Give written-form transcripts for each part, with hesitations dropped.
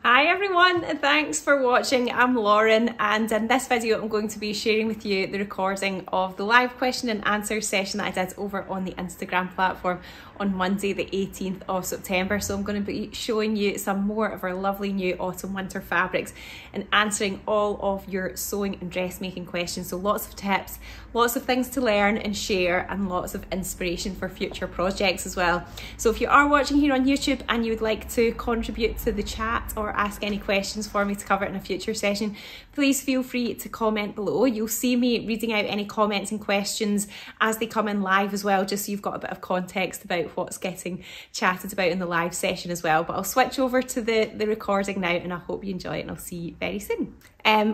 Hi everyone, and thanks for watching. I'm Lauren, and in this video I'm going to be sharing with you the recording of the live question and answer session that I did over on the Instagram platform on Monday the 18th of September. So I'm going to be showing you some more of our lovely new autumn winter fabrics and answering all of your sewing and dressmaking questions. So lots of tips, lots of things to learn and share, and lots of inspiration for future projects as well. So if you are watching here on YouTube and you would like to contribute to the chat or ask any questions for me to cover in a future session, please feel free to comment below. You'll see me reading out any comments and questions as they come in live as well, just so you've got a bit of context about what's getting chatted about in the live session as well. But I'll switch over to the recording now, and I hope you enjoy it, and I'll see you very soon.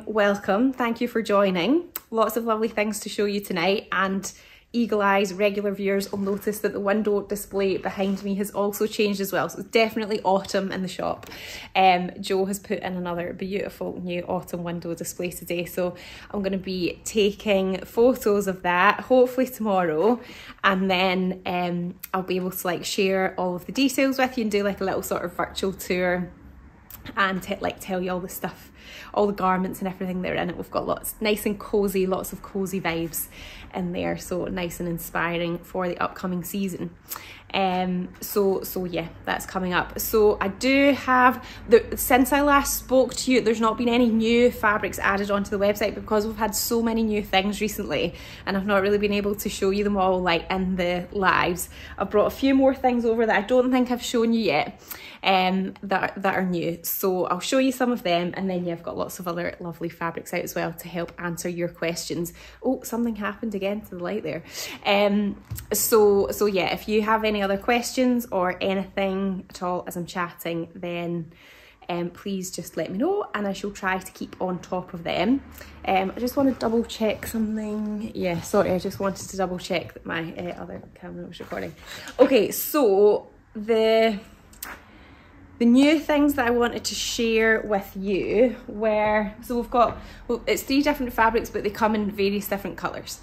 Welcome, thank you for joining. Lots of lovely things to show you tonight, and eagle eyes, regular viewers will notice that the window display behind me has also changed as well. So it's definitely autumn in the shop. Joe has put in another beautiful new autumn window display today. So I'm going to be taking photos of that, hopefully tomorrow. And then I'll be able to like share all of the details with you and do like a little sort of virtual tour and tell you all the stuff, all the garments and everything that are in it. We've got lots, nice and cozy, lots of cozy vibes in there, so nice and inspiring for the upcoming season. So yeah, that's coming up. So I do have, since I last spoke to you, there's not been any new fabrics added onto the website because we've had so many new things recently and I've not really been able to show you them all like in the lives. I've brought a few more things over that I don't think I've shown you yet, that are new. So I'll show you some of them, and then yeah, I've got lots of other lovely fabrics out as well to help answer your questions. Oh, something happened again to the light there. So yeah, if you have any other questions or anything at all as I'm chatting, then please just let me know and I shall try to keep on top of them. I just want to double check something. Yeah, sorry, I just wanted to double check that my other camera was recording. Okay, so the new things that I wanted to share with you were, so we've got, well, it's 3 different fabrics, but they come in various different colours.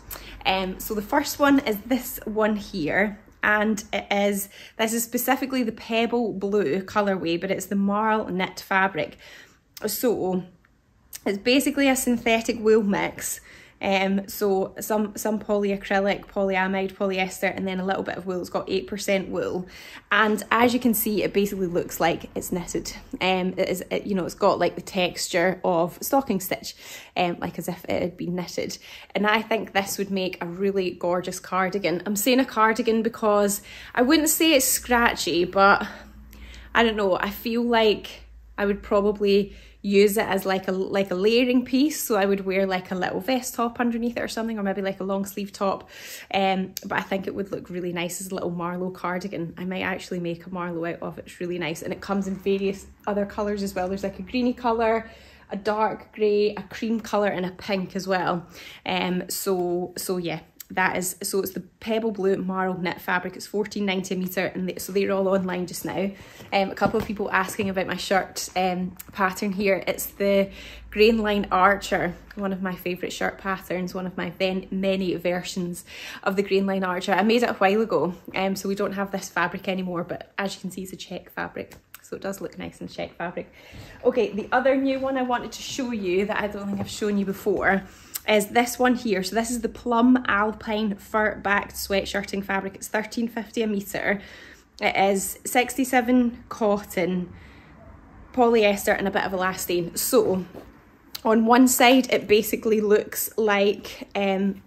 So the first one is this one here, and this is specifically the pebble blue colourway, but it's the marl knit fabric. So it's basically a synthetic wool mix. So some polyacrylic, polyamide, polyester, and then a little bit of wool. It's got 8% wool, and as you can see, it basically looks like it's knitted. It's got like the texture of stocking stitch, like as if it had been knitted. And I think this would make a really gorgeous cardigan. I'm saying a cardigan because I wouldn't say it's scratchy, but I don't know. I feel like I would probably use it as like a layering piece, so I would wear like a little vest top underneath it or something, or maybe like a long sleeve top, but I think it would look really nice as a little Marlowe cardigan. I might actually make a Marlowe out of it. It's really nice, and it comes in various other colours as well. There's like a greeny colour, a dark grey, a cream colour, and a pink as well. So yeah, that is, so it's the pebble blue marl knit fabric. It's $14.90 a metre, and so they're all online just now. A couple of people asking about my shirt pattern here. It's the Grain Line Archer, one of my favourite shirt patterns, one of my many versions of the Grain Line Archer. I made it a while ago, so we don't have this fabric anymore, but as you can see, it's a check fabric, so it does look nice in check fabric. Okay, the other new one I wanted to show you that I don't think I've shown you before is this one here. So this is the Plum Alpine fur backed sweatshirting fabric. It's $13.50 a metre. It is 67 cotton, polyester, and a bit of elastane. So on one side it basically looks like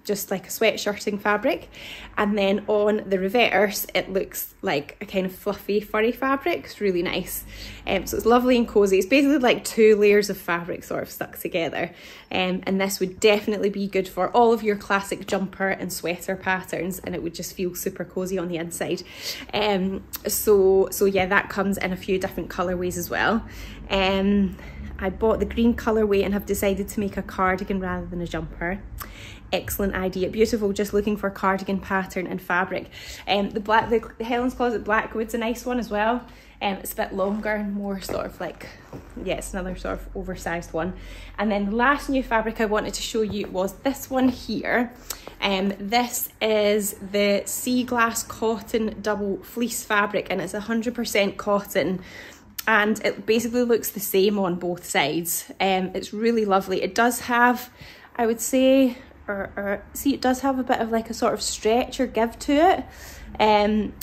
just like a sweatshirting fabric, and then on the reverse it looks like a kind of fluffy furry fabric. It's really nice. So it's lovely and cozy. It's basically like 2 layers of fabric sort of stuck together, and this would definitely be good for all of your classic jumper and sweater patterns, and it would just feel super cozy on the inside. So yeah, that comes in a few different colorways as well. I bought the green colourway and have decided to make a cardigan rather than a jumper. Excellent idea, beautiful, just looking for cardigan pattern and fabric. The Helen's Closet Blackwood's a nice one as well. It's a bit longer and more sort of like, yeah, it's another sort of oversized one. And then the last new fabric I wanted to show you was this one here. This is the Sea Glass Cotton Double Fleece fabric, and it's 100% cotton. and it basically looks the same on both sides. It's really lovely. It does have, I would say, see, it does have a bit of like a sort of stretch or give to it,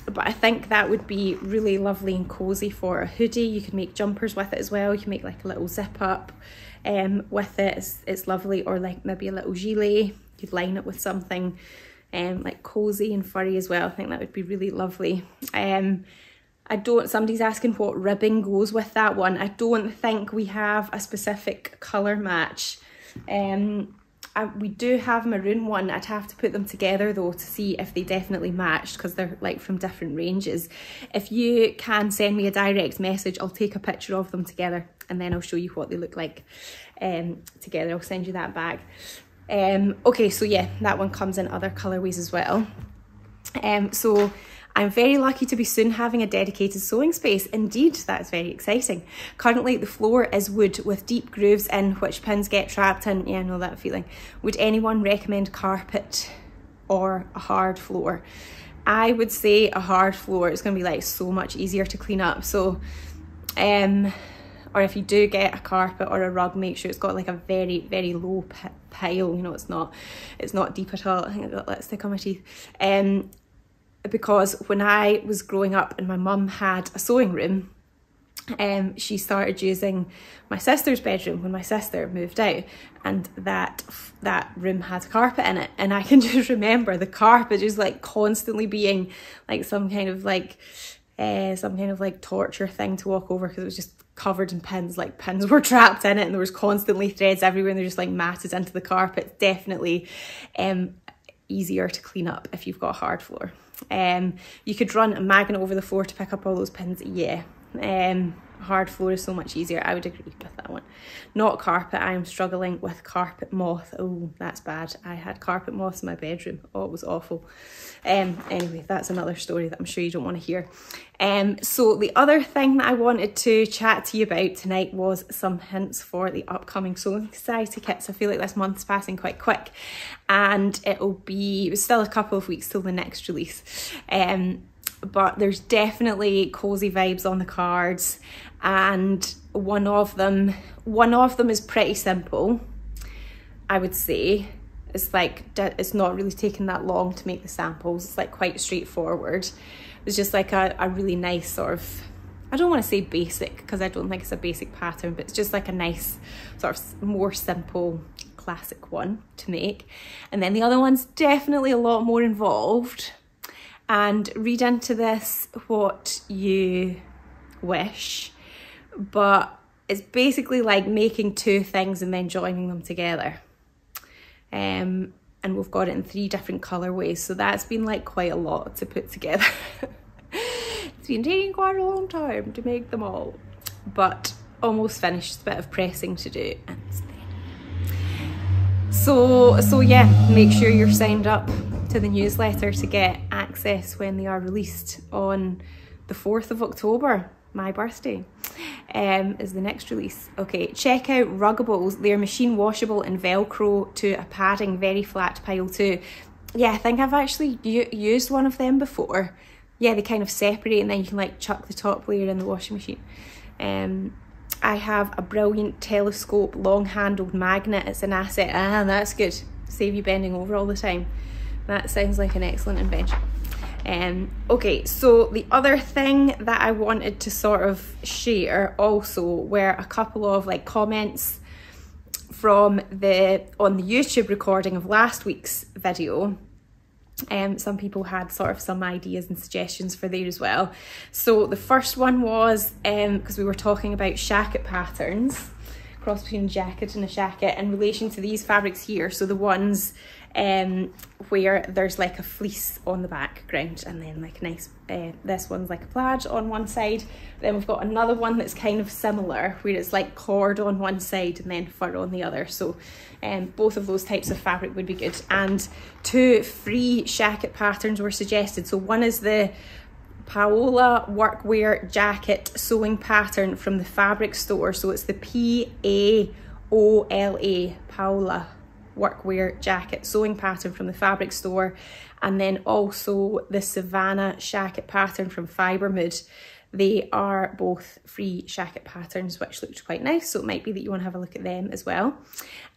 but I think that would be really lovely and cozy for a hoodie. You can make jumpers with it as well. You can make like a little zip up with it. It's lovely. Or like maybe a little gilet. You could line it with something like cozy and furry as well. I think that would be really lovely. Somebody's asking what ribbing goes with that one. I don't think we have a specific colour match. We do have maroon one. I'd have to put them together though to see if they definitely matched, because they're like from different ranges. If you can send me a direct message, I'll take a picture of them together and then I'll show you what they look like together. I'll send you that back. Okay, so yeah, that one comes in other colourways as well. So I'm very lucky to be soon having a dedicated sewing space. Indeed, that's very exciting. Currently, the floor is wood with deep grooves in which pins get trapped in. Yeah, I know that feeling. Would anyone recommend carpet or a hard floor? I would say a hard floor. It's going to be like so much easier to clean up. So, or if you do get a carpet or a rug, make sure it's got like a very, very low pile. You know, it's not deep at all. I think I've got lipstick on my teeth. Because when I was growing up and my mum had a sewing room, she started using my sister's bedroom when my sister moved out, and that room had carpet in it, and I can just remember the carpet just like constantly being like some kind of like torture thing to walk over, because it was just covered in pins. Like pins were trapped in it and there was constantly threads everywhere and they're just like matted into the carpet. Definitely easier to clean up if you've got a hard floor. You could run a magnet over the floor to pick up all those pins. Yeah, hard floor is so much easier. I would agree with that one. Not carpet. I am struggling with carpet moth. Oh, that's bad. I had carpet moths in my bedroom. Oh, it was awful. Anyway, that's another story that I'm sure you don't want to hear. So the other thing that I wanted to chat to you about tonight was some hints for the upcoming Sewing Society kits. I feel like this month's passing quite quick, and it's still a couple of weeks till the next release. But there's definitely cozy vibes on the cards, and one of them is pretty simple, I would say. It's like, it's not really taken that long to make the samples. It's like quite straightforward. It's just like a really nice sort of, I don't want to say basic because I don't think it's a basic pattern, but it's just like a nice sort of more simple classic one to make. And then the other one's definitely a lot more involved. And read into this what you wish, but it's basically like making two things and then joining them together. And we've got it in 3 different colorways, so that's been like quite a lot to put together. It's been taking quite a long time to make them all, but almost finished. It's a bit of pressing to do. And so yeah, make sure you're signed up to the newsletter to get access when they are released on the 4th of October. My birthday is the next release. Okay, check out Ruggables. They're machine washable and Velcro to a padding, very flat pile too. Yeah, I think I've actually used one of them before. Yeah, they kind of separate and then you can like chuck the top layer in the washing machine. I have a brilliant telescope long-handled magnet. It's an asset. Ah, that's good. Save you bending over all the time. That sounds like an excellent invention. Okay, so the other thing that I wanted to sort of share also were a couple of like comments from on the YouTube recording of last week's video. Some people had sort of some ideas and suggestions for there as well. So the first one was because we were talking about shacket patterns, cross between a jacket and a shacket in relation to these fabrics here. So the ones where there's like a fleece on the background and then like nice, this one's like a plaid on one side. Then we've got another one that's kind of similar where it's like cord on one side and then fur on the other. So both of those types of fabric would be good. And 2 free shacket patterns were suggested. So one is the Paola workwear jacket sewing pattern from the fabric store. So it's the Paola, Paola workwear jacket sewing pattern from the fabric store, and then also the Savannah shacket pattern from Fibremood. They are both free shacket patterns, which looked quite nice, so it might be that you want to have a look at them as well.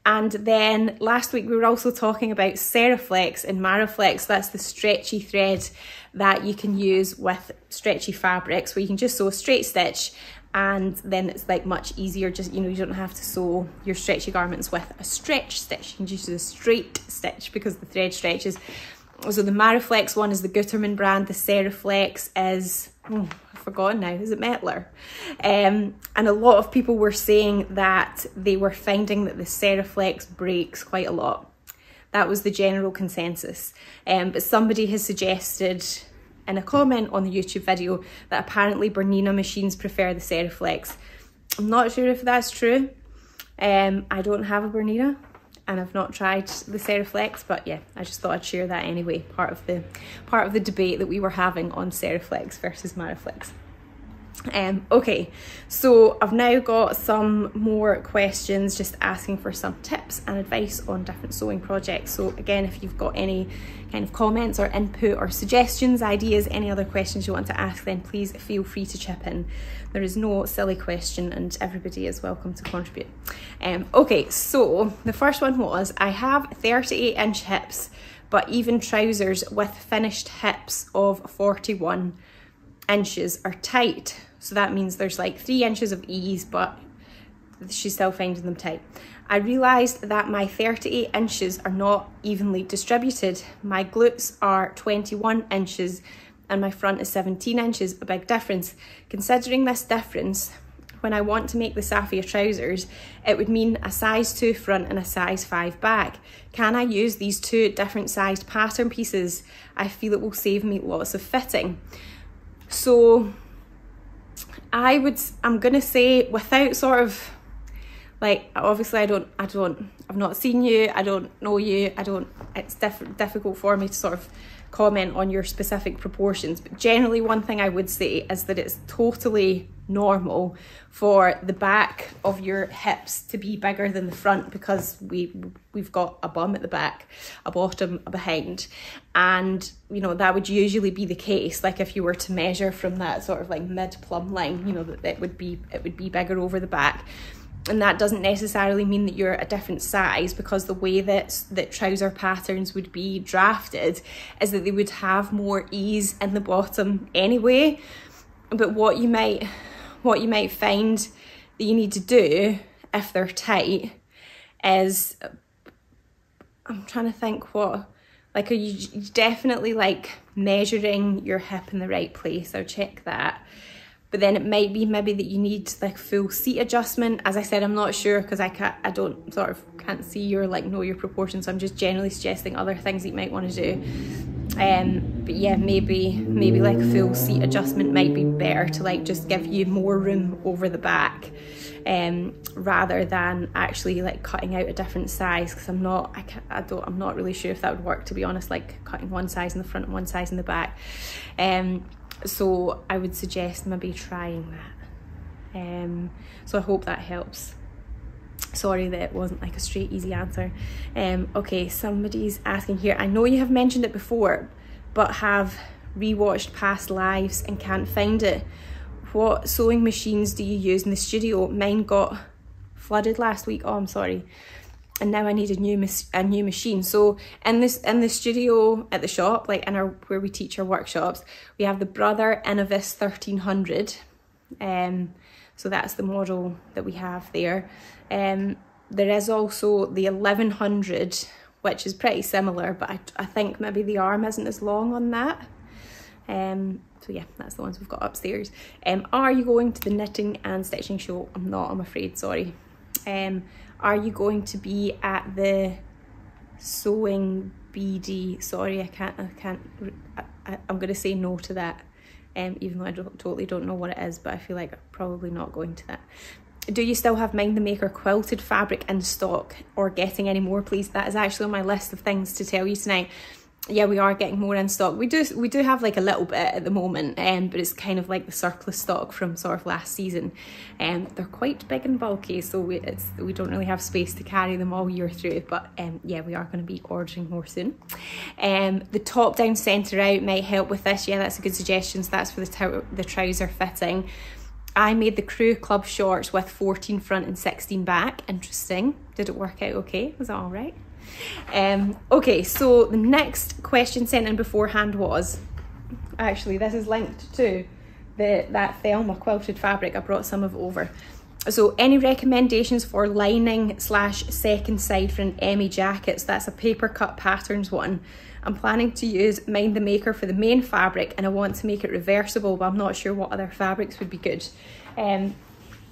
And then last week we were also talking about Seraflex and Maraflex. That's the stretchy thread that you can use with stretchy fabrics, where you can just sew a straight stitch, and then it's like much easier. Just, you know, you don't have to sew your stretchy garments with a stretch stitch. You can just use a straight stitch because the thread stretches. So the Maraflex one is the Gutermann brand. The Seraflex is, I've forgotten now, is it Mettler? And a lot of people were saying that they were finding that the Seraflex breaks quite a lot. That was the general consensus. But somebody has suggested in a comment on the YouTube video that apparently Bernina machines prefer the Seraflex. I'm not sure if that's true. I don't have a Bernina, and I've not tried the Seraflex, but yeah, I just thought I'd share that anyway, part of the debate that we were having on Seraflex versus Maraflex. Okay, so I've now got some more questions just asking for some tips and advice on different sewing projects. So again, if you've got any kind of comments or input or suggestions, ideas, any other questions you want to ask, then please feel free to chip in. There is no silly question and everybody is welcome to contribute. Okay, so the first one was, I have 38-inch hips, but even trousers with finished hips of 41 inches are tight. So that means there's like 3 inches of ease, but she's still finding them tight. I realised that my 38 inches are not evenly distributed. My glutes are 21 inches and my front is 17 inches, a big difference. Considering this difference, when I want to make the Safiya trousers, it would mean a size 2 front and a size 5 back. Can I use these 2 different sized pattern pieces? I feel it will save me lots of fitting. So I'm gonna say, without sort of like, obviously I've not seen you, I don't know you, it's difficult for me to sort of comment on your specific proportions, but generally one thing I would say is that it's totally normal for the back of your hips to be bigger than the front, because we've got a bum at the back, a bottom, a behind, and you know that would usually be the case. Like if you were to measure from that sort of like mid plumb line, you know, that it would be bigger over the back. And that doesn't necessarily mean that you're a different size, because the way that trouser patterns would be drafted is that they would have more ease in the bottom anyway. But what you might find that you need to do if they're tight is, I'm trying to think what, like, are you definitely like measuring your hip in the right place? I'll check that. But then it might be maybe that you need like full seat adjustment. As I said, I'm not sure because I can't see your know your proportions. So I'm just generally suggesting other things that you might want to do. But yeah, maybe like full seat adjustment might be better to like just give you more room over the back, rather than actually like cutting out a different size, because I'm not really sure if that would work, to be honest, like cutting one size in the front and one size in the back. So I would suggest maybe trying that. So I hope that helps. Sorry that it wasn't like a straight easy answer. Okay, somebody's asking here, I know you have mentioned it before, but have rewatched past lives and can't find it. What sewing machines do you use in the studio? Mine got flooded last week. Oh, I'm sorry. And now I need a new machine. So in the studio at the shop, like in where we teach our workshops, we have the Brother Innovis 1300. So that's the model that we have there. There is also the 1100, which is pretty similar, but I think maybe the arm isn't as long on that. So yeah, that's the ones we've got upstairs. Are you going to the knitting and stitching show? I'm not, I'm afraid, sorry. Are you going to be at the sewing BD? Sorry, I'm going to say no to that, even though I totally don't know what it is, but I feel like I'm probably not going to that. Do you still have Mind the Maker quilted fabric in stock, or getting any more, please? That is actually on my list of things to tell you tonight. yeah, we are getting more in stock. We do have like a little bit at the moment, but it's kind of like the surplus stock from sort of last season. They're quite big and bulky, so we don't really have space to carry them all year through, but yeah, we are going to be ordering more soon. The top down centre out might help with this. Yeah, that's a good suggestion. So that's for the trouser fitting. I made the crew club shorts with 14 front and 16 back. Interesting. Did it work out okay? Was that all right? Okay, so the next question sent in beforehand was, actually this is linked to that Thelma quilted fabric. I brought some of it over. So any recommendations for lining / second side for an Emmi jackets? That's a paper cut patterns one. I'm planning to use Mind the Maker for the main fabric, and I want to make it reversible, but I'm not sure what other fabrics would be good. I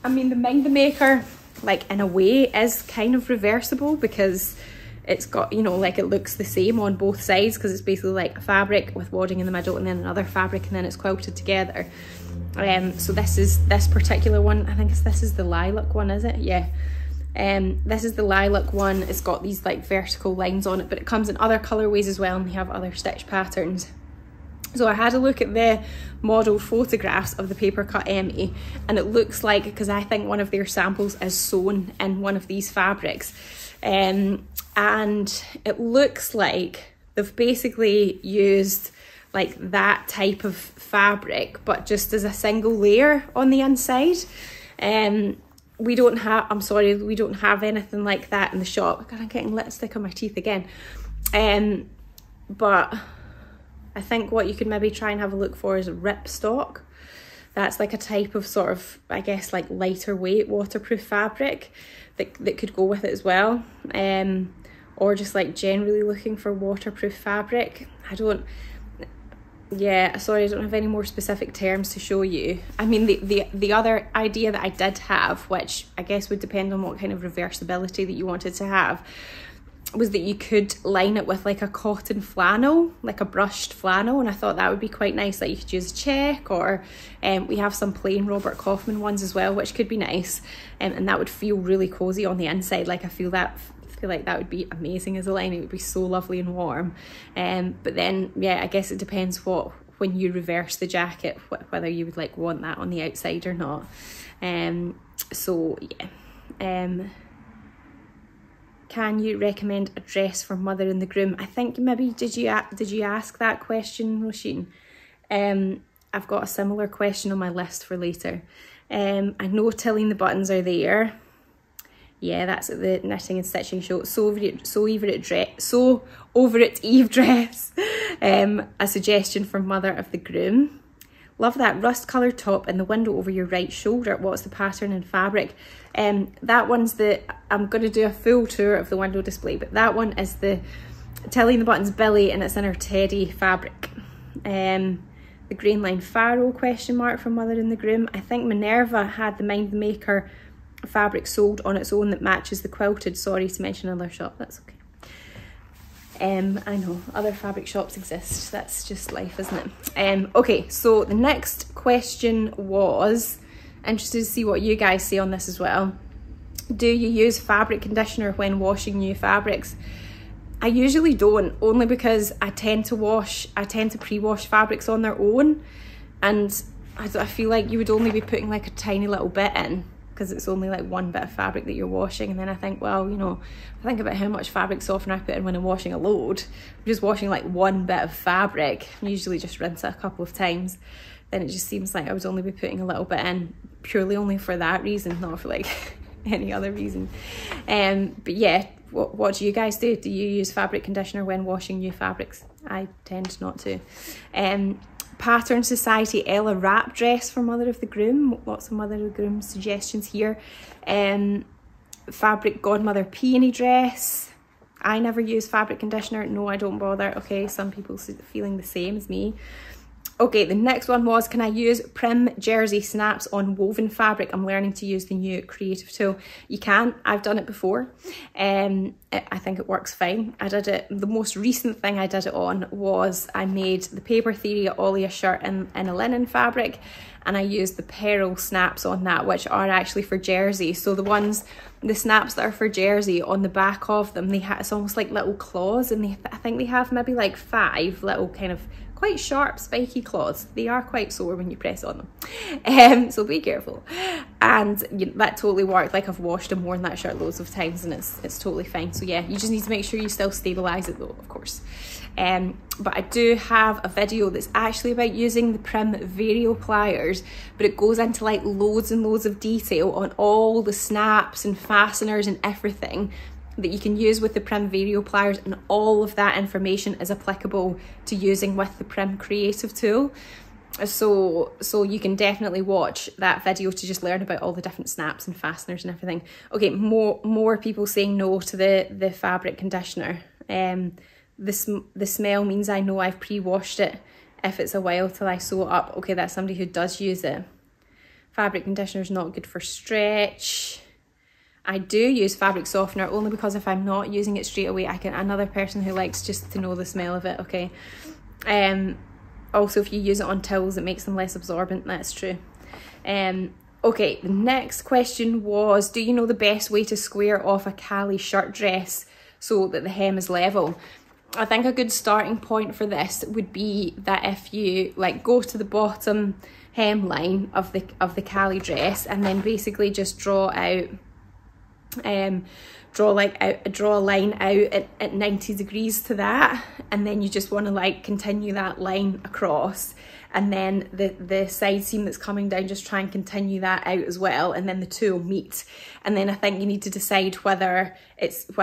mean, the Mind the Maker, like in a way, is kind of reversible because it's got, you know, like it looks the same on both sides because it's basically like a fabric with wadding in the middle and then another fabric and then it's quilted together. So this particular one, I think this is the lilac one, is it? Yeah. This is the lilac one. It's got these like vertical lines on it, but it comes in other colorways as well, and they have other stitch patterns. So I had a look at the model photographs of the paper cut Emmi, and it looks like, because I think one of their samples is sewn in one of these fabrics, and it looks like they've basically used like that type of fabric, but just as a single layer on the inside. We don't have, I'm sorry, we don't have anything like that in the shop. God, I'm getting lipstick on my teeth again. But I think what you could maybe try and have a look for is a ripstock. That's like a type of sort of, I guess, like lighter weight waterproof fabric that could go with it as well. Or just like generally looking for waterproof fabric. Yeah, sorry, I don't have any more specific terms to show you. I mean, the other idea that I did have, which I guess would depend on what kind of reversibility that you wanted to have, was that you could line it with like a cotton flannel, like a brushed flannel, and I thought that would be quite nice. Like you could use a check, or we have some plain Robert Kaufman ones as well, which could be nice, and that would feel really cozy on the inside. Like I feel like that would be amazing as a lining. It would be so lovely and warm. But then, yeah, I guess it depends when you reverse the jacket, whether you would like want that on the outside or not. So yeah. Can you recommend a dress for mother and the groom? I think maybe, did you ask that question, Roisin? I've got a similar question on my list for later. I know tilling the buttons are there. Yeah, that's at the knitting and stitching show. So over at Eve dress. A suggestion for mother of the groom. Love that rust coloured top and the window over your right shoulder. What's the pattern and fabric? That one's I'm going to do a full tour of the window display, but that one is the Tilling the Buttons Billy, and it's in her teddy fabric. The grain line faro question mark for mother and the groom. I think Minerva had the Mind the Maker fabric sold on its own that matches the quilted. Sorry to mention another shop, that's okay. I know other fabric shops exist, that's just life, isn't it? Okay, so the next question was, interested to see what you guys say on this as well. Do you use fabric conditioner when washing new fabrics? I usually don't, only because I tend to pre-wash fabrics on their own, and I feel like you would only be putting like a tiny little bit in, because it's only like one bit of fabric that you're washing. And then I think, well, you know, I think about how much fabric softener I put in when I'm washing a load. I'm just washing like one bit of fabric. I usually just rinse it a couple of times. Then it just seems like I would only be putting a little bit in purely only for that reason, not for like any other reason. But yeah, what do you guys do? Do you use fabric conditioner when washing new fabrics? I tend not to. Pattern Society Ella wrap dress for mother of the groom. Lots of mother of the groom suggestions here. Fabric godmother peony dress. I never use fabric conditioner. No, I don't bother. Okay, some people feeling the same as me. Okay, the next one was, can I use prym jersey snaps on woven fabric? I'm learning to use the new creative tool. You can, I've done it before. I think it works fine. I did it, the most recent thing I did it on was I made the Paper Theory Olia shirt in a linen fabric, and I used the pearl snaps on that, which are actually for jersey. So the snaps that are for jersey, on the back of them, it's almost like little claws, and I think they have maybe like 5 little kind of quite sharp spiky claws. They are quite sore when you press on them, so be careful. And that totally worked. Like, I've washed and worn that shirt loads of times, and it's totally fine. So yeah, you just need to make sure you still stabilize it though, of course. But I do have a video that's actually about using the prym vario pliers, but it goes into like loads and loads of detail on all the snaps and fasteners and everything that you can use with the prym vario pliers, and all of that information is applicable to using with the prym creative tool. So you can definitely watch that video to just learn about all the different snaps and fasteners and everything. Okay, more people saying no to the fabric conditioner. The smell means I know I've pre-washed it if it's a while till I sew it up. Okay, that's somebody who does use it. Fabric conditioner is not good for stretch. I do use fabric softener only because if I'm not using it straight away, another person who likes just to know the smell of it, okay. Also, if you use it on towels, it makes them less absorbent, that's true. Okay, the next question was, do you know the best way to square off a kalle shirt dress so that the hem is level? I think a good starting point for this would be that if you like go to the bottom hemline of the kalle dress, and then basically just draw out draw a line out at 90 degrees to that, and then you just want to like continue that line across, and then the side seam that's coming down, just try and continue that out as well, and then the two will meet. And then I think you need to decide whether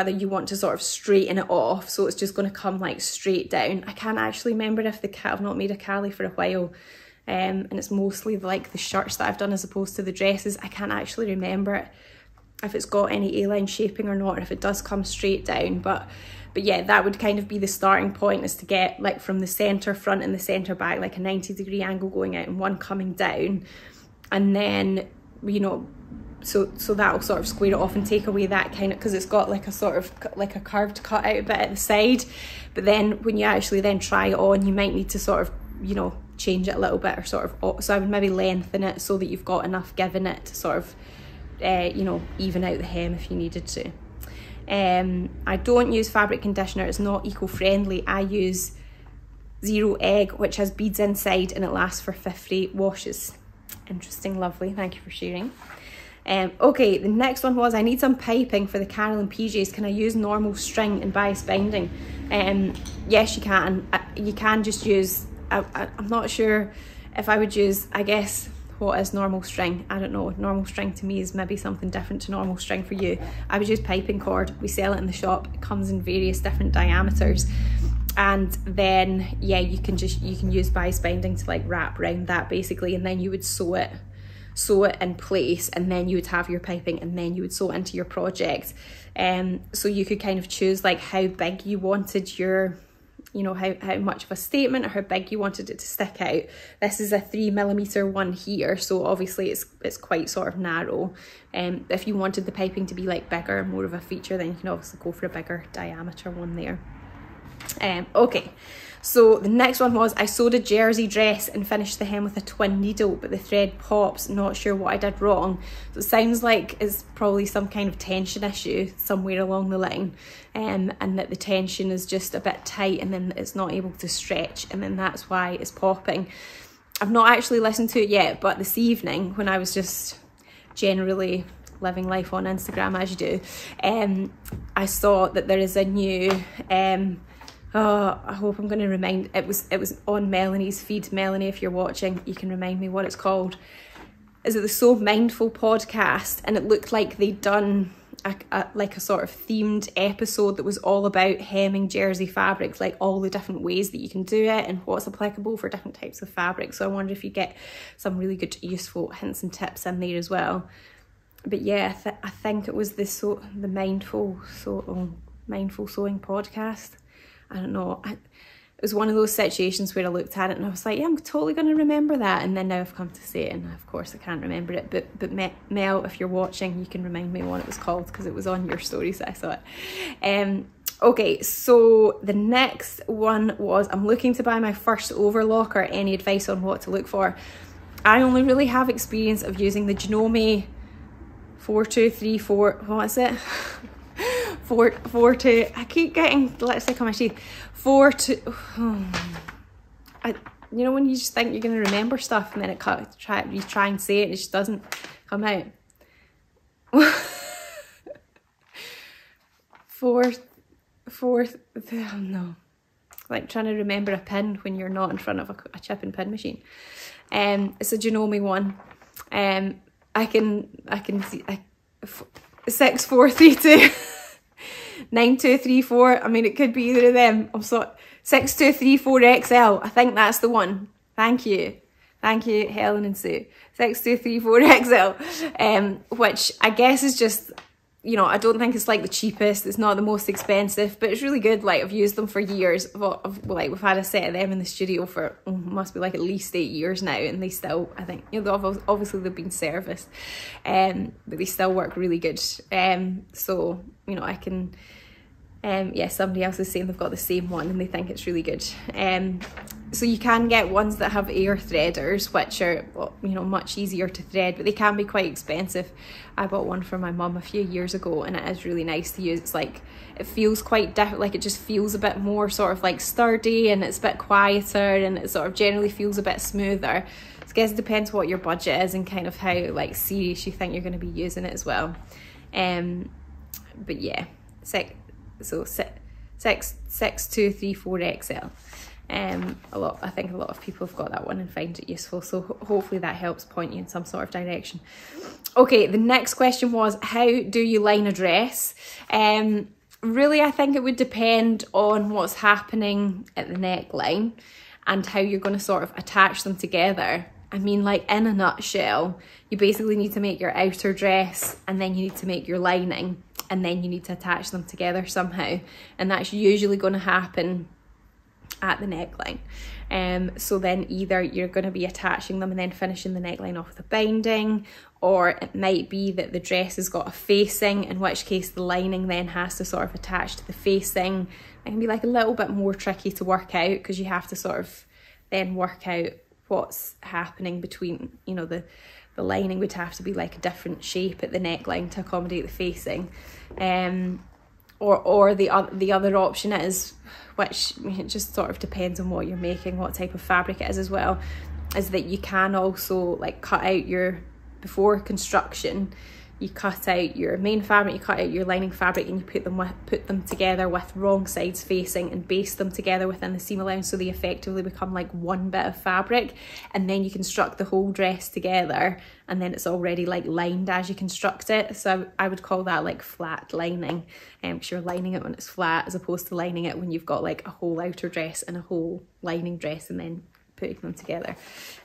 you want to sort of straighten it off, so it's just going to come like straight down. I can't actually remember if I've not made a kalle for a while, and it's mostly like the shirts that I've done as opposed to the dresses. I can't actually remember it, if it's got any A-line shaping or not, or if it does come straight down. But yeah, that would kind of be the starting point, is to get like from the center front and the center back like a 90-degree angle going out and one coming down, and then, you know, so that'll sort of square it off and take away that kind of, because it's got like a sort of like a curved cut out bit at the side. But then when you actually then try it on, you might need to sort of, you know, change it a little bit, or sort of, so I would maybe lengthen it so that you've got enough give in it to sort of you know, even out the hem if you needed to. I don't use fabric conditioner, it's not eco-friendly. I use Zero Egg, which has beads inside, and it lasts for 50 washes. Interesting, lovely, thank you for sharing. Okay, the next one was, I need some piping for the Carolyn PJs. Can I use normal string and bias binding? Yes, you can. You can just use, I'm not sure if I would use, I guess, what is normal string? I don't know. Normal string to me is maybe something different to normal string for you. I would use piping cord. We sell it in the shop. It comes in various different diameters. And then, yeah, you can use bias binding to like wrap around that basically, and then you would sew it in place, and then you would have your piping, and then you would sew it into your project. So you could kind of choose like how big you wanted your, you know, how much of a statement or how big you wanted it to stick out. This is a 3mm one here, so obviously it's quite sort of narrow. If you wanted the piping to be like bigger, more of a feature, then you can obviously go for a bigger diameter one there. Okay, so the next one was, I sewed a jersey dress and finished the hem with a twin needle, but the thread pops, not sure what I did wrong. So it sounds like it's probably some kind of tension issue somewhere along the line, and that the tension is just a bit tight, and then it's not able to stretch, and then that's why it's popping. I've not actually listened to it yet, but this evening when I was just generally living life on Instagram as you do, I saw that there is a new oh, I hope I'm going to remind, it was on Melanie's feed. Melanie, if you're watching, you can remind me what it's called. Is it the So Mindful podcast? And it looked like they'd done like a sort of themed episode that was all about hemming jersey fabrics, like all the different ways that you can do it and what's applicable for different types of fabric. So I wonder if you get some really good useful hints and tips in there as well. But yeah, I think it was the Mindful Sewing podcast. I don't know. it was one of those situations where I looked at it and I was like, yeah, I'm totally going to remember that. And then now I've come to say it, and of course I can't remember it. But Mel, if you're watching, you can remind me what it was called, because it was on your stories that I saw it. Okay, so the next one was, I'm looking to buy my first overlocker. Any advice on what to look for? I only really have experience of using the Janome 4234, what is it? 42, I keep getting lipstick on my teeth. 42, you know when you just think you're going to remember stuff and then you try and say it and it just doesn't come out. No. Like trying to remember a pin when you're not in front of a chip and pin machine. It's a Janome one. I can see 6432 9234. I mean, it could be either of them. I'm sorry. 6234XL. I think that's the one. Thank you, Helen and Sue. 6234XL. Which I guess is just, you know, I don't think it's like the cheapest. It's not the most expensive, but it's really good. Like, I've used them for years. Like, we've had a set of them in the studio for must be like at least 8 years now, and they still, I think, you know, obviously they've been serviced, but they still work really good. So, you know, I can, yeah, somebody else is saying they've got the same one and they think it's really good. So you can get ones that have air threaders, which are, well, you know, much easier to thread, but they can be quite expensive. I bought one for my mum a few years ago, and it is really nice to use. It's like, it feels quite different, like it just feels a bit more sort of like sturdy, and it's a bit quieter, and it sort of generally feels a bit smoother. So I guess it depends what your budget is and kind of how like serious you think you're going to be using it as well. But yeah, 6234XL. I think a lot of people have got that one and find it useful, so hopefully that helps point you in some sort of direction. Okay, the next question was, how do you line a dress? Really, I think it would depend on what's happening at the neckline and how you're going to sort of attach them together. I mean, like, in a nutshell, you basically need to make your outer dress, and then you need to make your lining, and then you need to attach them together somehow, and that's usually going to happen at the neckline. So then either you're going to be attaching them and then finishing the neckline off with a binding, or it might be that the dress has got a facing, in which case the lining then has to sort of attach to the facing. It can be like a little bit more tricky to work out, because you have to sort of then work out what's happening between, you know, the lining would have to be like a different shape at the neckline to accommodate the facing. Or the other option is, which it just sort of depends on what you're making, what type of fabric it is as well, is that you can also like cut out your, before construction, you cut out your main fabric, you cut out your lining fabric, and you put them together with wrong sides facing and baste them together within the seam allowance, so they effectively become like one bit of fabric, and then you construct the whole dress together, and then it's already like lined as you construct it. So I would call that like flat lining, because you're lining it when it's flat as opposed to lining it when you've got like a whole outer dress and a whole lining dress and then putting them together.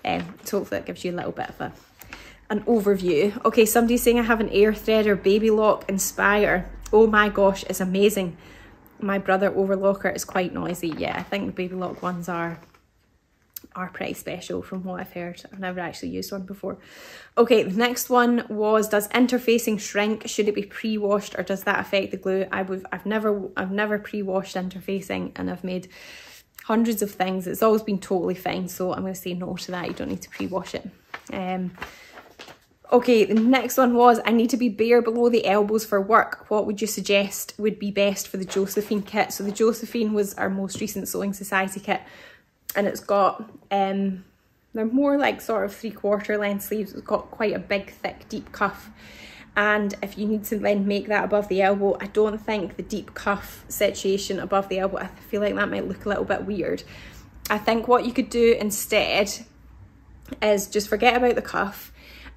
So hopefully that gives you a little bit of an overview. Okay, somebody's saying I have an air threader baby lock Inspire. Oh my gosh, it's amazing. My brother overlocker is quite noisy. Yeah, I think the baby lock ones are pretty special from what I've heard. I've never actually used one before. Okay, the next one was, does interfacing shrink? Should it be pre-washed, or does that affect the glue? I've never pre-washed interfacing, and I've made hundreds of things. It's always been totally fine, so I'm going to say no to that. You don't need to pre-wash it. Okay, the next one was, I need to be bare below the elbows for work. What would you suggest would be best for the Josephine kit? So the Josephine was our most recent Sewing Society kit, and it's got, they're more like sort of 3/4 length sleeves. It's got quite a big, thick, deep cuff. And if you need to then make that above the elbow, I don't think the deep cuff situation above the elbow, I feel like that might look a little bit weird. I think what you could do instead is just forget about the cuff,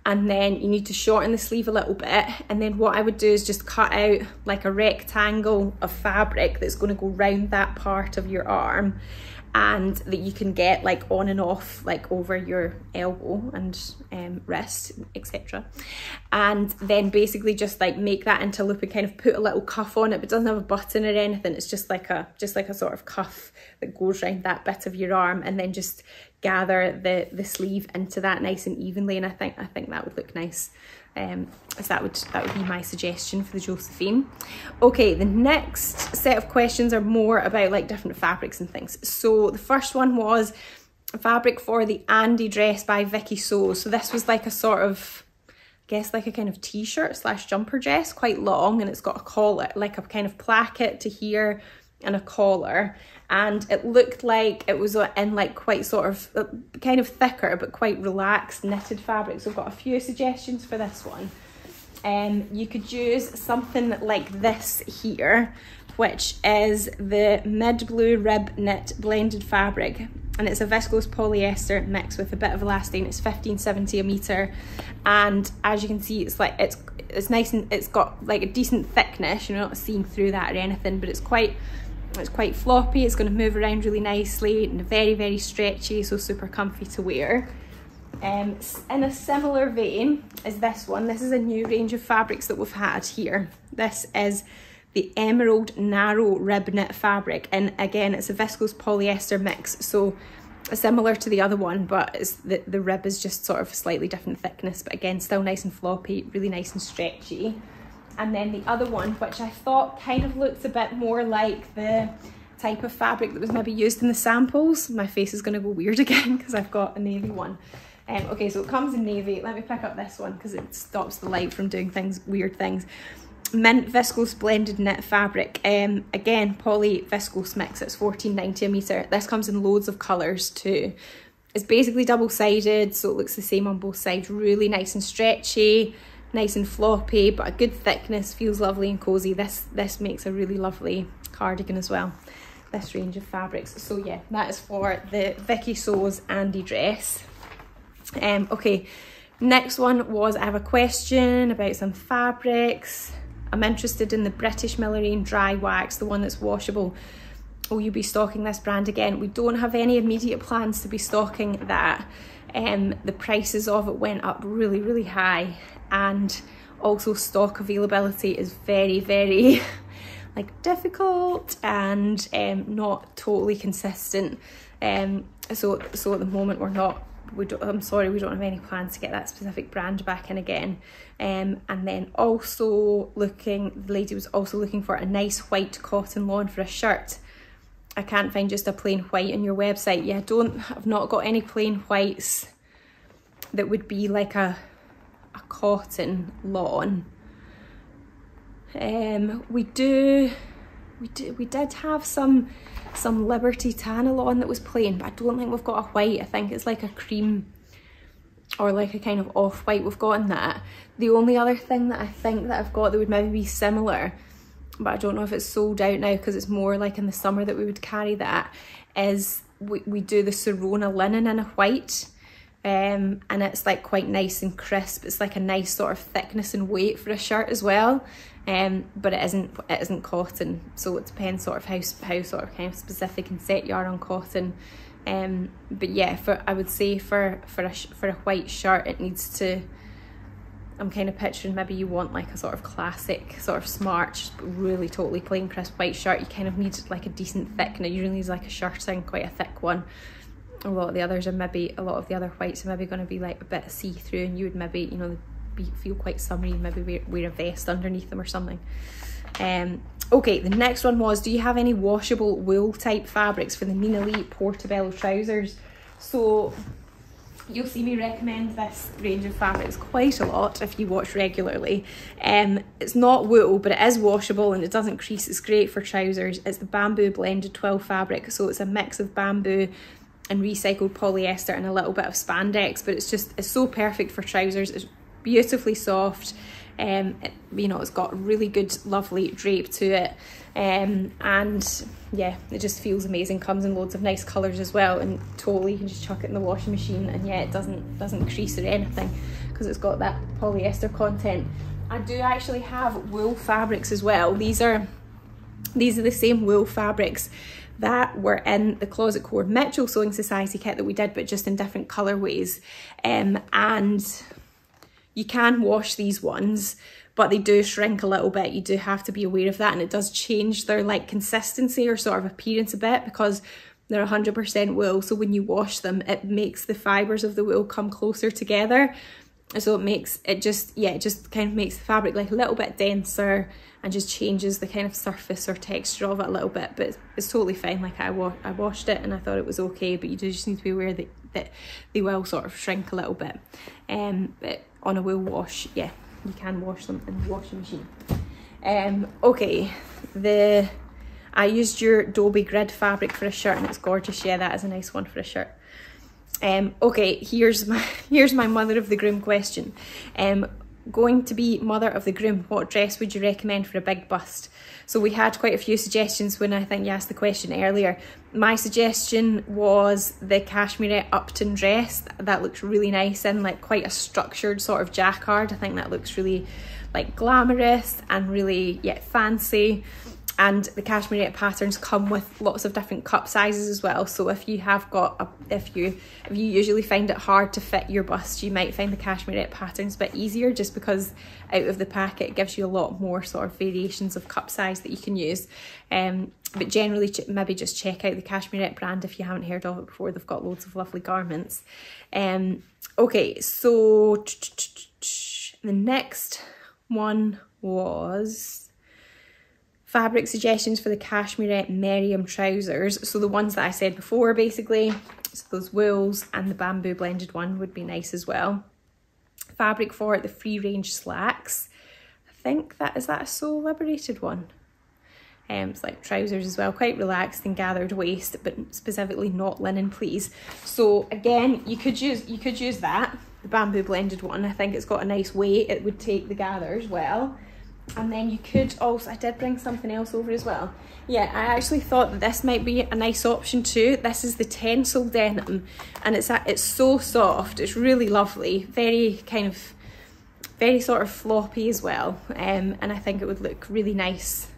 and then you need to shorten the sleeve a little bit, and then what I would do is just cut out like a rectangle of fabric that's going to go round that part of your arm, and that you can get like on and off, like over your elbow and wrist, etc. And then basically just like make that into a loop and kind of put a little cuff on it, but it doesn't have a button or anything. It's just like a sort of cuff that goes around that bit of your arm, and then just gather the sleeve into that nice and evenly. And I think that would look nice. So that would be my suggestion for the Josephine. Okay, the next set of questions are more about like different fabrics and things. So the first one was a fabric for the Andie dress by Vicki. So this was like a sort of, I guess like a kind of t-shirt / jumper dress, quite long, and it's got a collar, like a kind of placket to here and a collar. And it looked like it was in like quite sort of kind of thicker but quite relaxed knitted fabric. So I've got a few suggestions for this one. You could use something like this here, which is the mid blue rib knit blended fabric, and it's a viscose polyester mixed with a bit of elastane. It's 15.70 a meter, and as you can see, it's like it's nice, and it's got like a decent thickness. You're not seeing through that or anything, but it's quite floppy. It's going to move around really nicely and very, very stretchy, so super comfy to wear. In a similar vein as this one, this is a new range of fabrics that we've had here. This is the emerald narrow rib knit fabric, and again it's a viscose polyester mix, so similar to the other one, but it's the rib is just sort of slightly different thickness, but again still nice and floppy, really nice and stretchy. And then the other one, which I thought kind of looks a bit more like the type of fabric that was maybe used in the samples. My face is going to go weird again because I've got a navy one. Okay, so it comes in navy. Let me pick up this one because it stops the light from doing weird things. Mint viscose blended knit fabric. Again, poly viscose mix. It's 14.90 a meter. This comes in loads of colours too. It's basically double-sided, so it looks the same on both sides. Really nice and stretchy, nice and floppy, but a good thickness, feels lovely and cozy. This makes a really lovely cardigan as well, this range of fabrics. So yeah, that is for the Vicki So's Andie dress. Okay, next one was, I have a question about some fabrics. I'm interested in the British Millerain dry wax, the one that's washable. Will you be stocking this brand again? We don't have any immediate plans to be stocking that. The prices of it went up really, really high, and also stock availability is very, very like difficult and not totally consistent. So at the moment I'm sorry, we don't have any plans to get that specific brand back in again. And then also the lady was also looking for a nice white cotton lawn for a shirt. I can't find just a plain white on your website. Yeah, I've not got any plain whites that would be like a cotton lawn. We did have some Liberty Tana lawn that was plain, but I don't think we've got a white. I think it's like a cream or like a kind of off-white we've got in that. The only other thing that I think that I've got that would maybe be similar, but I don't know if it's sold out now because it's more like in the summer that we would carry that, is we do the Serona linen in a white. And it's like quite nice and crisp. It's like a nice sort of thickness and weight for a shirt as well. But it isn't cotton, so it depends sort of how sort of kind of specific and set you are on cotton. But yeah, I would say for a white shirt, it needs to, I'm kind of picturing maybe you want like a sort of classic, sort of smart, really totally plain crisp white shirt. You kind of need like a decent thickness. You really need like a shirting, quite a thick one. A lot of the others are maybe, a lot of the other whites are maybe going to be like a bit see-through, and you would maybe, you know, feel quite summery, maybe wear a vest underneath them or something. Okay, the next one was, do you have any washable wool type fabrics for the Nina Lee Portabello trousers? So you'll see me recommend this range of fabrics quite a lot if you watch regularly. It's not wool, but it is washable and it doesn't crease. It's great for trousers. It's the bamboo blended 12 fabric, so it's a mix of bamboo and recycled polyester and a little bit of spandex, but it's so perfect for trousers. It's beautifully soft. You know, it's got really good, lovely drape to it, and yeah, it just feels amazing. Comes in loads of nice colours as well, and totally you can just chuck it in the washing machine, and yeah, it doesn't crease or anything because it's got that polyester content. I do actually have wool fabrics as well. These are the same wool fabrics that were in the Closet Core Mitchell Sewing Society kit that we did, but just in different colourways. And you can wash these ones, but they do shrink a little bit. You do have to be aware of that, and it does change their like consistency or sort of appearance a bit because they're 100% wool. So when you wash them, it makes the fibres of the wool come closer together. So it just kind of makes the fabric like a little bit denser and just changes the kind of surface or texture of it a little bit. But it's totally fine. Like I washed it and I thought it was okay, but you do just need to be aware that they will sort of shrink a little bit. But on a wool wash, yeah, you can wash them in the washing machine. Okay, I used your Dobie grid fabric for a shirt and it's gorgeous. Yeah, that is a nice one for a shirt. Okay, here's my mother of the groom question. Going to be mother of the groom, what dress would you recommend for a big bust? So we had quite a few suggestions when I think you asked the question earlier. My suggestion was the cashmerette Upton dress. That looks really nice and like quite a structured sort of jacquard. I think that looks really like glamorous and really, yeah, fancy. And the cashmerette patterns come with lots of different cup sizes as well. So if you have got if you usually find it hard to fit your bust, you might find the cashmerette patterns a bit easier, just because out of the packet it gives you a lot more sort of variations of cup size that you can use. But generally maybe just check out the cashmerette brand if you haven't heard of it before. They've got loads of lovely garments. Okay, so the next one was fabric suggestions for the cashmerette meriam trousers. So the ones that I said before, basically, so those wools and the bamboo blended one would be nice as well. Fabric for the free range slacks. I think is that a Sew Liberated one? It's like trousers as well, quite relaxed and gathered waist, but specifically not linen, please. So again, you could use that, the bamboo blended one. I think it's got a nice weight. It would take the gathers well. And then you could also, I did bring something else over as well. Yeah, I actually thought that this might be a nice option too. This is the Tencel denim, and it's so soft. It's really lovely, very sort of floppy as well. And I think it would look really nice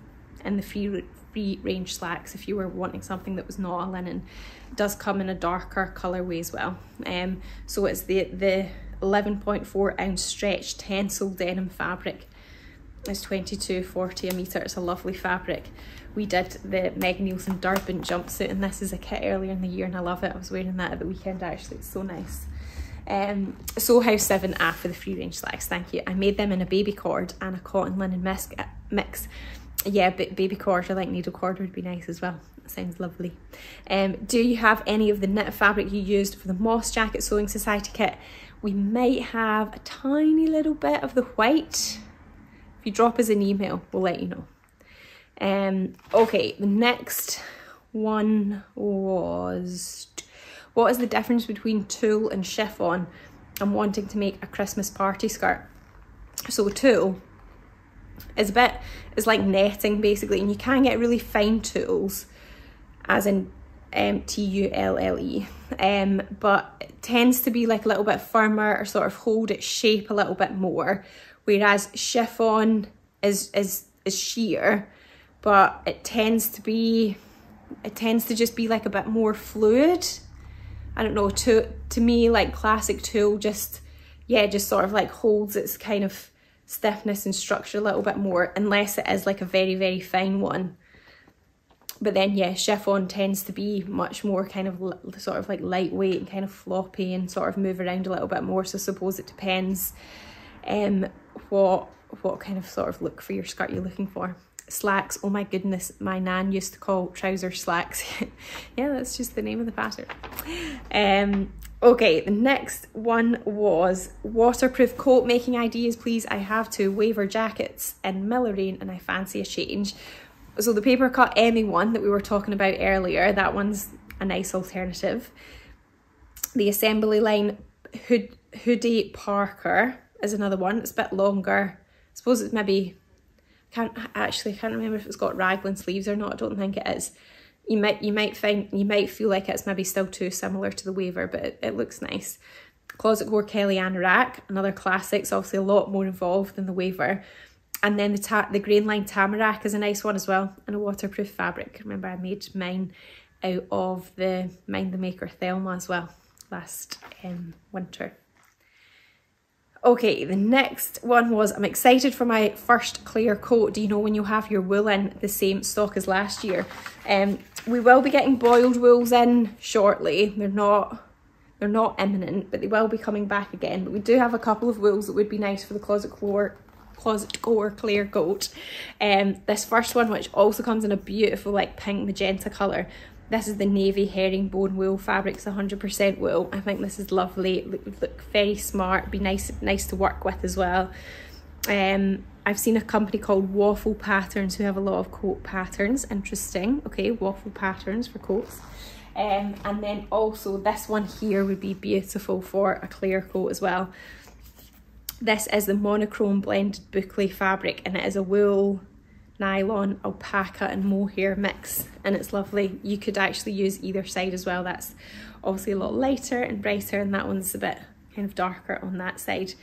in the free range slacks if you were wanting something that was not a linen. It does come in a darker colourway as well. So it's the 11.4 ounce stretch Tencel denim fabric. It's $22.40 a metre. It's a lovely fabric. We did the Meg Nielsen Durban jumpsuit, and this is a kit earlier in the year, and I love it. I was wearing that at the weekend actually. It's so nice. Sew House 7 for the free range slacks, thank you. I made them in a baby cord and a cotton linen mix. Yeah, but baby cord or like needle cord would be nice as well. That sounds lovely. Do you have any of the knit fabric you used for the Moss Jacket Sewing Society kit? We might have a tiny little bit of the white. If you drop us an email, we'll let you know. Okay, the next one was, what is the difference between tulle and chiffon? I'm wanting to make a Christmas party skirt. So tulle is like netting basically, and you can get really fine tulles, as in Tulle, but it tends to be like a little bit firmer or sort of hold its shape a little bit more. Whereas chiffon is sheer, but it tends to just be like a bit more fluid. I don't know, to me, like classic tulle just sort of like holds its kind of stiffness and structure a little bit more, unless it is like a very, very fine one. But then yeah, chiffon tends to be much more kind of sort of like lightweight and kind of floppy and sort of move around a little bit more. So I suppose it depends what kind of sort of look for your skirt you're looking for. Slacks, oh my goodness, my nan used to call trousers slacks. Yeah, that's just the name of the pattern. Okay, the next one was waterproof coat making ideas, please. I have 2 waver jackets in Millerain and I fancy a change. So the paper cut Emmi one that we were talking about earlier, that one's a nice alternative. The assembly line hoodie Parker is another one. It's a bit longer. I suppose it's maybe, I can't remember if it's got raglan sleeves or not. I don't think it is. You might feel like it's maybe still too similar to the waver, but it looks nice. Closet Core Kellyanne Rack, another classic. It's obviously a lot more involved than the waver. And then the grain line tamarack is a nice one as well, and a waterproof fabric. Remember I made mine out of the Mind the Maker Thelma as well last winter. Okay, the next one was, I'm excited for my first Clare coat. Do you know when you'll have your wool in the same stock as last year? We will be getting boiled wools in shortly. They're not imminent, but they will be coming back again. But we do have a couple of wools that would be nice for the closet core Clare coat. This first one, which also comes in a beautiful like pink magenta colour. This is the navy herringbone wool fabric. It's 100% wool. I think this is lovely. Look very smart. Be nice to work with as well. I've seen a company called Waffle Patterns who have a lot of coat patterns. Interesting. Okay, waffle patterns for coats. And then also this one here would be beautiful for a Clare coat as well. This is the monochrome blended boucle fabric, and it is a wool, nylon, alpaca and mohair mix, and it's lovely. You could actually use either side as well. That's obviously a lot lighter and brighter, and that one's a bit kind of darker on that side.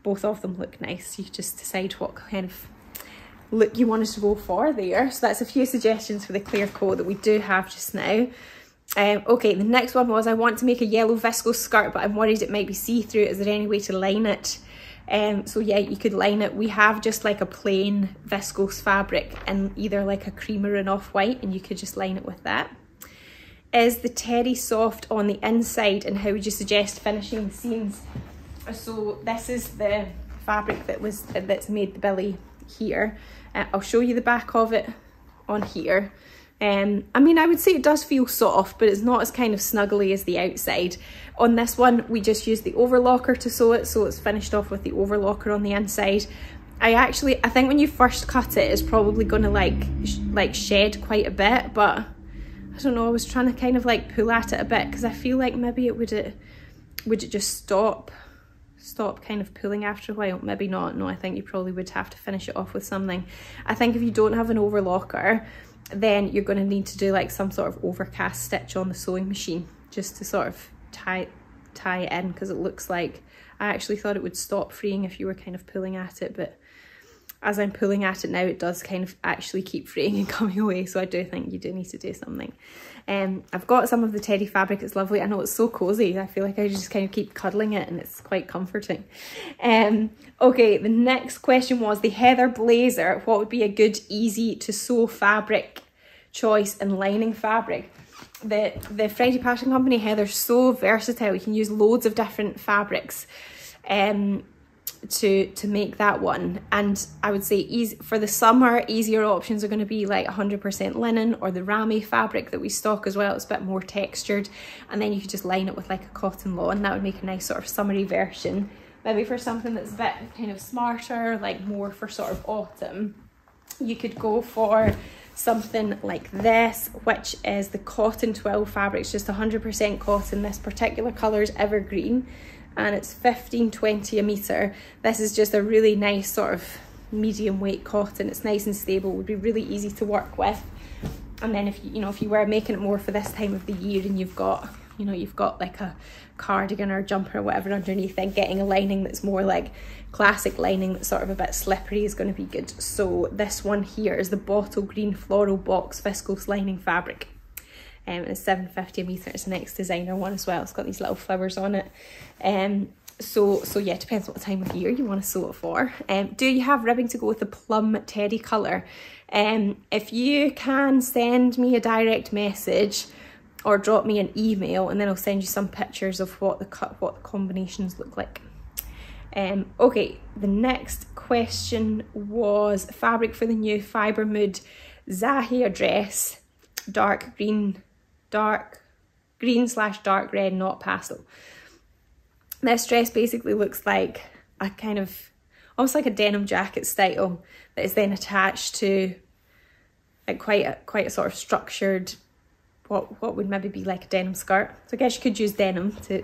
Both of them look nice. You just decide what kind of look you want us to go for there. So that's a few suggestions for the Clare coat that we do have just now. Okay, the next one was, I want to make a yellow viscose skirt, but I'm worried it might be see-through. Is there any way to line it? So yeah, you could line it. We have just like a plain viscose fabric in either like a cream or an off-white, and you could just line it with that. Is the terry soft on the inside, and how would you suggest finishing the seams? So this is the fabric that's made the billy here. I'll show you the back of it on here. I mean, I would say it does feel soft, but it's not as kind of snuggly as the outside. On this one, we just used the overlocker to sew it, so it's finished off with the overlocker on the inside. I think when you first cut it, it's probably going to like shed quite a bit, but I don't know, I was trying to kind of like pull at it a bit, because I feel like maybe would it just stop kind of pulling after a while? Maybe not. No, I think you probably would have to finish it off with something. I think if you don't have an overlocker, then you're going to need to do like some sort of overcast stitch on the sewing machine just to sort of tie it in, because it looks like, I actually thought it would stop freeing if you were kind of pulling at it, but as I'm pulling at it now, it does kind of actually keep freeing and coming away, so I do think you do need to do something. I've got some of the teddy fabric. It's lovely. I know, it's so cozy. I feel like I just kind of keep cuddling it, and it's quite comforting. Okay, the next question was the heather blazer. What would be a good, easy to sew fabric choice and lining fabric? The Friday Passion Company heather's so versatile. You can use loads of different fabrics to make that one. And I would say for the summer, easier options are going to be like 100% linen or the ramie fabric that we stock as well. It's a bit more textured, and then you could just line it with like a cotton lawn. That would make a nice sort of summery version. Maybe for something that's a bit kind of smarter, like more for sort of autumn, you could go for something like this, which is the cotton twill fabric. It's just 100% cotton. This particular colour is evergreen, and it's 15.20 a metre. This is just a really nice sort of medium weight cotton. It's nice and stable, would be really easy to work with. And then if you were making it more for this time of the year, and you've got like a cardigan or a jumper or whatever underneath, then getting a lining that's more like classic lining that's sort of a bit slippery is going to be good. So this one here is the bottle green floral box viscose lining fabric, and it's 7.50 a metre. It's an ex-designer one as well. It's got these little flowers on it. So yeah, it depends what time of year you want to sew it for. Do you have ribbing to go with the plum teddy colour? If you can send me a direct message or drop me an email, and then I'll send you some pictures of what the combinations look like. Okay, the next question was fabric for the new Fibremood Zahia dress, dark green / dark red, not pastel. This dress basically looks like a kind of, almost like a denim jacket style that is then attached to like quite a sort of structured, what would maybe be like a denim skirt. So I guess you could use denim to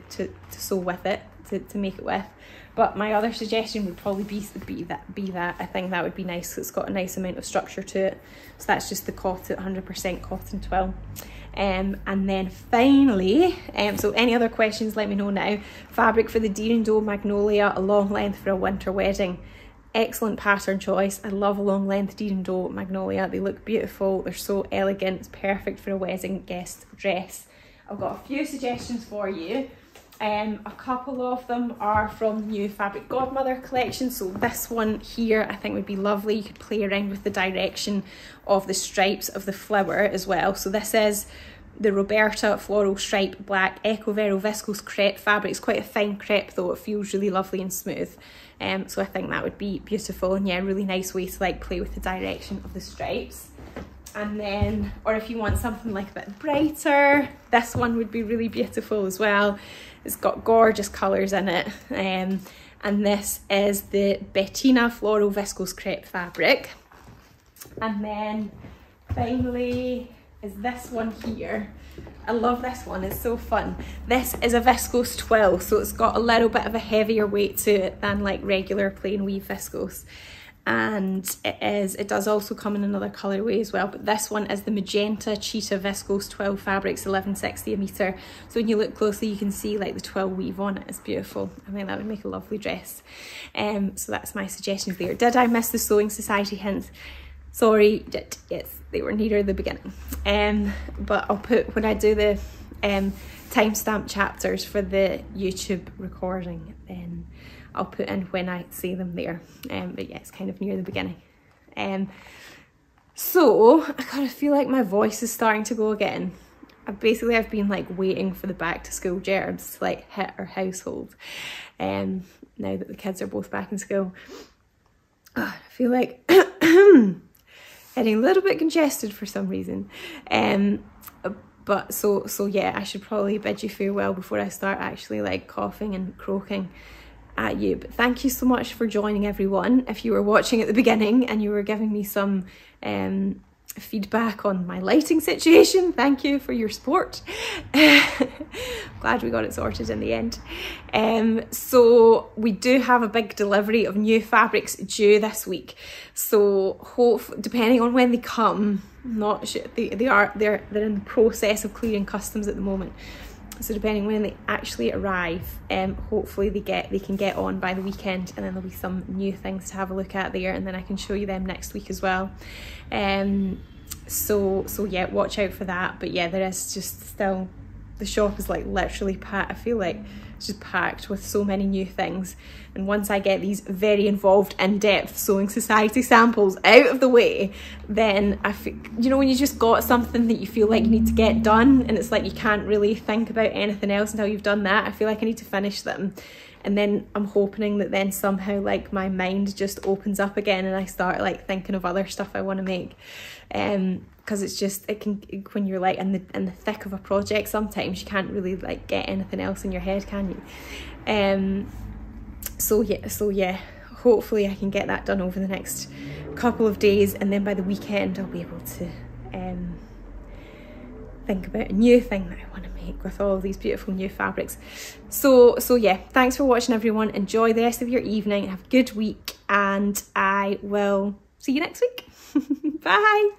sew with it, to make it with. But my other suggestion would probably be that. I think that would be nice. It's got a nice amount of structure to it. So that's just the cotton, 100% cotton twill. And then finally, so any other questions, let me know now. Fabric for the Deer and Doe Magnolia, a long length for a winter wedding. excellent pattern choice. I love a long length deer and doe magnolia. They look beautiful, they're so elegant, it's perfect for a wedding guest dress. I've got a few suggestions for you. A couple of them are from the new Fabric Godmother collection. So this one here I think would be lovely. You could play around with the direction of the stripes of the flower as well. So this is the Roberta Floral Stripe Black Eco Vero Viscose Crepe fabric. It's quite a fine crepe though, it feels really lovely and smooth. So I think that would be beautiful, and yeah, really nice way to like play with the direction of the stripes. And then, or if you want something like a bit brighter, this one would be really beautiful as well. It's got gorgeous colours in it. And this is the Bettina Floral Viscose Crepe fabric. And then finally is this one here. I love this one, it's so fun. This is a viscose twill, so it's got a little bit of a heavier weight to it than like regular plain weave viscose. And it does also come in another colourway as well, but this one is the Magenta Cheetah Viscose Twill Fabrics, 1160 a metre. So when you look closely you can see like the twill weave on it. It's beautiful. I think that would make a lovely dress. So that's my suggestions there. Did I miss the Sewing Society hints? Sorry, yes, they were near the beginning. But I'll put, when I do the timestamp chapters for the YouTube recording, then I'll put in when I say them there. But yeah, it's kind of near the beginning. So I kind of feel like my voice is starting to go again. I've been like waiting for the back to school gerbs to like hit our household. Now that the kids are both back in school. I feel like getting a little bit congested for some reason. But so yeah, I should probably bid you farewell before I start actually like coughing and croaking at you. But thank you so much for joining, everyone. If you were watching at the beginning and you were giving me some feedback on my lighting situation, thank you for your support. Glad we got it sorted in the end. So we do have a big delivery of new fabrics due this week, so depending on when they come, they're in the process of clearing customs at the moment. So depending when they actually arrive, hopefully they can get on by the weekend, and then there'll be some new things to have a look at there, and then I can show you them next week as well. So yeah, watch out for that. But yeah, there is just still, the shop is like literally packed. I feel like it's just packed with so many new things. And once I get these very involved, in-depth Sewing Society samples out of the way, then I feel, you know, when you just got something that you feel like you need to get done, and it's like you can't really think about anything else until you've done that. I feel like I need to finish them. And then I'm hoping that then somehow like my mind just opens up again and I start like thinking of other stuff I want to make. Because it's just, when you're like in the thick of a project, sometimes you can't really like get anything else in your head, can you? So yeah, hopefully I can get that done over the next couple of days, and then by the weekend I'll be able to think about a new thing that I want to make with all of these beautiful new fabrics. So yeah, thanks for watching, everyone. Enjoy the rest of your evening, have a good week, and I will see you next week. Bye.